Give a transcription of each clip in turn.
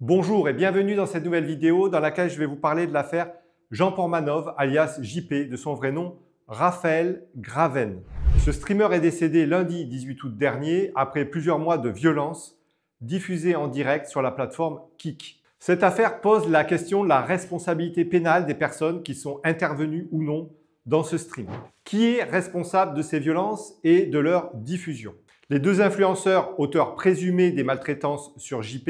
Bonjour et bienvenue dans cette nouvelle vidéo dans laquelle je vais vous parler de l'affaire Jean Portmanov alias JP, de son vrai nom Raphaël Graven. Ce streamer est décédé lundi 18 août dernier après plusieurs mois de violences diffusées en direct sur la plateforme Kick. Cette affaire pose la question de la responsabilité pénale des personnes qui sont intervenues ou non dans ce stream. Qui est responsable de ces violences et de leur diffusion? Les deux influenceurs auteurs présumés des maltraitances sur JP,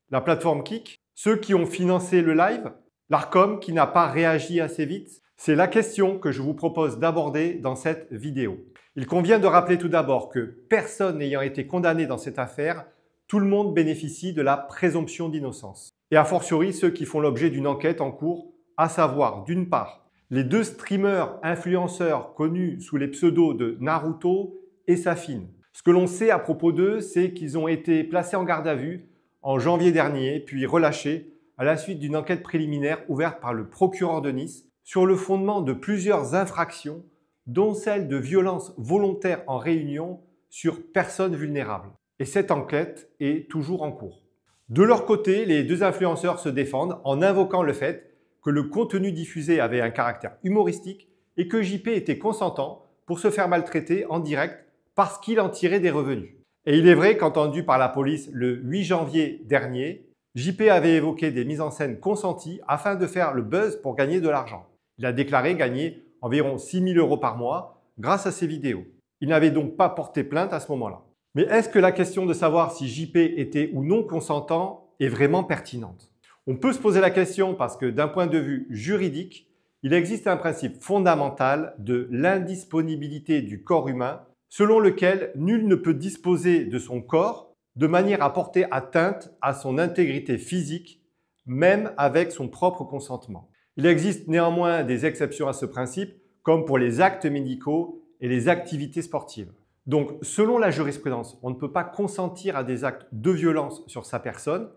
la plateforme Kick, ceux qui ont financé le live, l'Arcom qui n'a pas réagi assez vite? C'est la question que je vous propose d'aborder dans cette vidéo. Il convient de rappeler tout d'abord que personne n'ayant été condamné dans cette affaire, tout le monde bénéficie de la présomption d'innocence. Et a fortiori ceux qui font l'objet d'une enquête en cours, à savoir d'une part les deux streamers influenceurs connus sous les pseudos de Naruto et Safine. Ce que l'on sait à propos d'eux, c'est qu'ils ont été placés en garde à vue en janvier dernier, puis relâchés à la suite d'une enquête préliminaire ouverte par le procureur de Nice sur le fondement de plusieurs infractions, dont celle de violence volontaire en réunion sur personnes vulnérables. Et cette enquête est toujours en cours. De leur côté, les deux influenceurs se défendent en invoquant le fait que le contenu diffusé avait un caractère humoristique et que JP était consentant pour se faire maltraiter en direct parce qu'il en tirait des revenus. Et il est vrai qu'entendu par la police le 8 janvier dernier, JP avait évoqué des mises en scène consenties afin de faire le buzz pour gagner de l'argent. Il a déclaré gagner environ 6 000 € par mois grâce à ces vidéos. Il n'avait donc pas porté plainte à ce moment-là. Mais est-ce que la question de savoir si JP était ou non consentant est vraiment pertinente? On peut se poser la question parce que d'un point de vue juridique, il existe un principe fondamental de l'indisponibilité du corps humain selon lequel nul ne peut disposer de son corps de manière à porter atteinte à son intégrité physique, même avec son propre consentement. Il existe néanmoins des exceptions à ce principe, comme pour les actes médicaux et les activités sportives. Donc, selon la jurisprudence, on ne peut pas consentir à des actes de violence sur sa personne.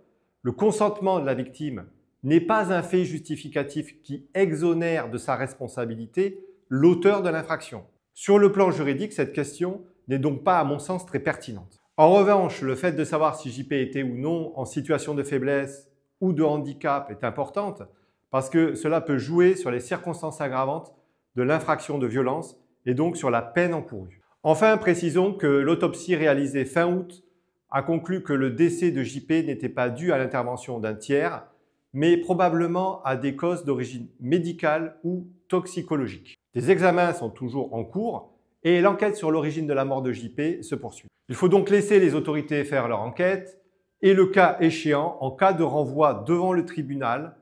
Le consentement de la victime n'est pas un fait justificatif qui exonère de sa responsabilité l'auteur de l'infraction. Sur le plan juridique, cette question n'est donc pas, à mon sens, très pertinente. En revanche, le fait de savoir si JP était ou non en situation de faiblesse ou de handicap est importante parce que cela peut jouer sur les circonstances aggravantes de l'infraction de violence et donc sur la peine encourue. Enfin, précisons que l'autopsie réalisée fin août a conclu que le décès de JP n'était pas dû à l'intervention d'un tiers, mais probablement à des causes d'origine médicale ou toxicologique. Des examens sont toujours en cours et l'enquête sur l'origine de la mort de JP se poursuit. Il faut donc laisser les autorités faire leur enquête et, le cas échéant, en cas de renvoi devant le tribunal,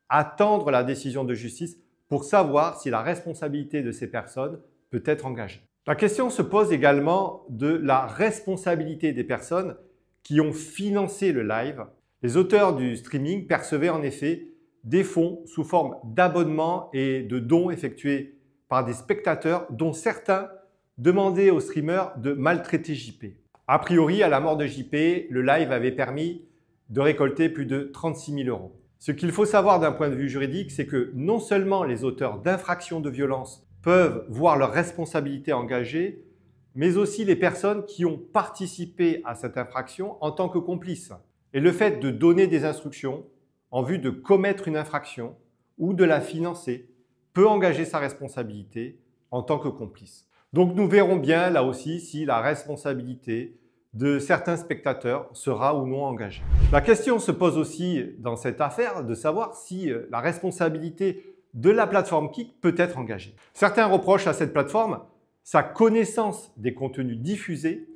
attendre la décision de justice pour savoir si la responsabilité de ces personnes peut être engagée. La question se pose également de la responsabilité des personnes qui ont financé le live. Les auteurs du streaming percevaient en effet des fonds sous forme d'abonnements et de dons effectués par des spectateurs dont certains demandaient aux streamers de maltraiter JP. A priori, à la mort de JP, le live avait permis de récolter plus de 36 000 €. Ce qu'il faut savoir d'un point de vue juridique, c'est que non seulement les auteurs d'infractions de violence peuvent voir leur responsabilité engagée, mais aussi les personnes qui ont participé à cette infraction en tant que complices. Et le fait de donner des instructions en vue de commettre une infraction ou de la financer peut engager sa responsabilité en tant que complice. Donc nous verrons bien là aussi si la responsabilité de certains spectateurs sera ou non engagée. La question se pose aussi dans cette affaire de savoir si la responsabilité de la plateforme Kick peut être engagée. Certains reprochent à cette plateforme sa connaissance des contenus diffusés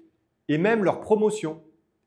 et même leur promotion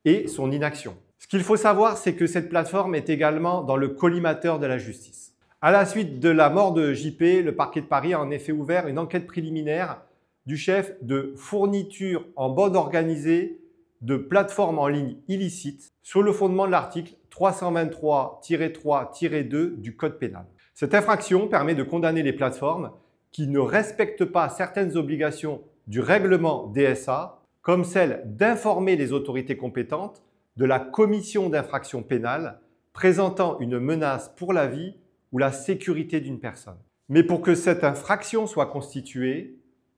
et son inaction. Ce qu'il faut savoir, c'est que cette plateforme est également dans le collimateur de la justice. À la suite de la mort de JP, le parquet de Paris a en effet ouvert une enquête préliminaire du chef de fourniture en bande organisée de plateformes en ligne illicites sur le fondement de l'article 323-3-2 du Code pénal. Cette infraction permet de condamner les plateformes qui ne respectent pas certaines obligations du règlement DSA, comme celle d'informer les autorités compétentes de la commission d'infractions pénales présentant une menace pour la vie ou la sécurité d'une personne. Mais pour que cette infraction soit constituée,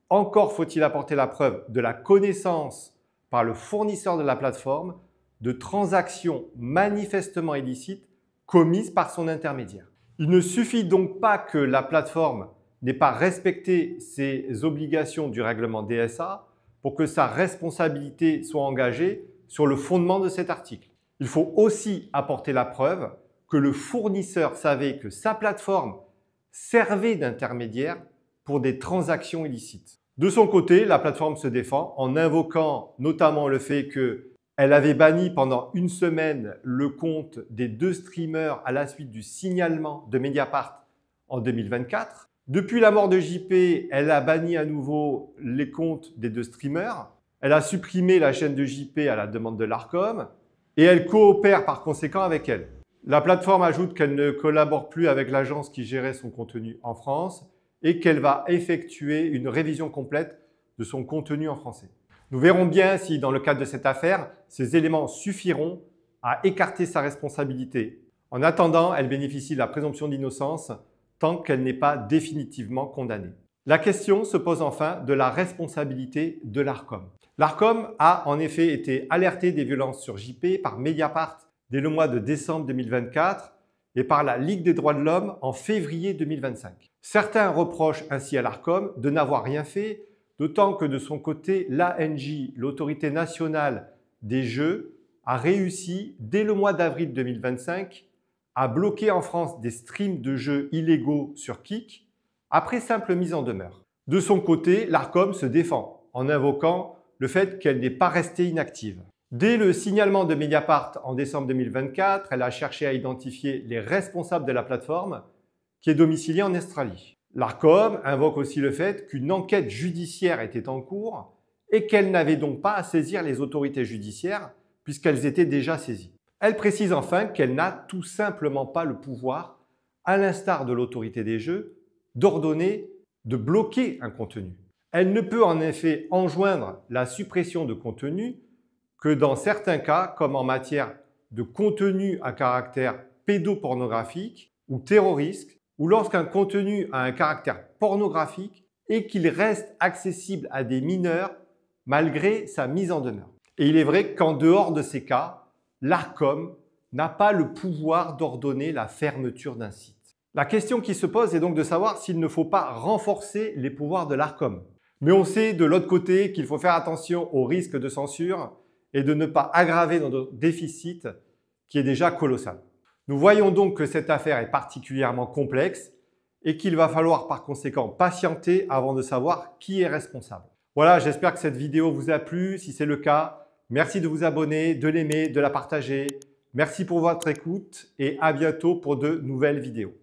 encore faut-il apporter la preuve de la connaissance par le fournisseur de la plateforme de transactions manifestement illicites commises par son intermédiaire. Il ne suffit donc pas que la plateforme n'ait pas respecté ses obligations du règlement DSA pour que sa responsabilité soit engagée sur le fondement de cet article. Il faut aussi apporter la preuve que le fournisseur savait que sa plateforme servait d'intermédiaire pour des transactions illicites. De son côté, la plateforme se défend en invoquant notamment le fait qu'elle avait banni pendant une semaine le compte des 2 streamers à la suite du signalement de Mediapart en 2024. Depuis la mort de JP, elle a banni à nouveau les comptes des 2 streamers. Elle a supprimé la chaîne de JP à la demande de l'Arcom et elle coopère par conséquent avec elle. La plateforme ajoute qu'elle ne collabore plus avec l'agence qui gérait son contenu en France et qu'elle va effectuer une révision complète de son contenu en français. Nous verrons bien si, dans le cadre de cette affaire, ces éléments suffiront à écarter sa responsabilité. En attendant, elle bénéficie de la présomption d'innocence tant qu'elle n'est pas définitivement condamnée. La question se pose enfin de la responsabilité de l'Arcom. L'Arcom a en effet été alertée des violences sur JP par Mediapart dès le mois de décembre 2024 et par la Ligue des droits de l'homme en février 2025. Certains reprochent ainsi à l'Arcom de n'avoir rien fait, d'autant que de son côté, l'ANJ, l'autorité nationale des jeux, a réussi dès le mois d'avril 2025 à bloquer en France des streams de jeux illégaux sur Kik après simple mise en demeure. De son côté, l'Arcom se défend en invoquant le fait qu'elle n'est pas restée inactive. Dès le signalement de Mediapart en décembre 2024, elle a cherché à identifier les responsables de la plateforme qui est domiciliée en Australie. L'Arcom invoque aussi le fait qu'une enquête judiciaire était en cours et qu'elle n'avait donc pas à saisir les autorités judiciaires puisqu'elles étaient déjà saisies. Elle précise enfin qu'elle n'a tout simplement pas le pouvoir, à l'instar de l'autorité des jeux, d'ordonner de bloquer un contenu. Elle ne peut en effet enjoindre la suppression de contenu que dans certains cas, comme en matière de contenu à caractère pédopornographique ou terroriste, ou lorsqu'un contenu a un caractère pornographique et qu'il reste accessible à des mineurs malgré sa mise en demeure. Et il est vrai qu'en dehors de ces cas, l'Arcom n'a pas le pouvoir d'ordonner la fermeture d'un site. La question qui se pose est donc de savoir s'il ne faut pas renforcer les pouvoirs de l'Arcom. Mais on sait de l'autre côté qu'il faut faire attention au risque de censure et de ne pas aggraver notre déficit qui est déjà colossal. Nous voyons donc que cette affaire est particulièrement complexe et qu'il va falloir par conséquent patienter avant de savoir qui est responsable. Voilà, j'espère que cette vidéo vous a plu. Si c'est le cas, merci de vous abonner, de l'aimer, de la partager. Merci pour votre écoute et à bientôt pour de nouvelles vidéos.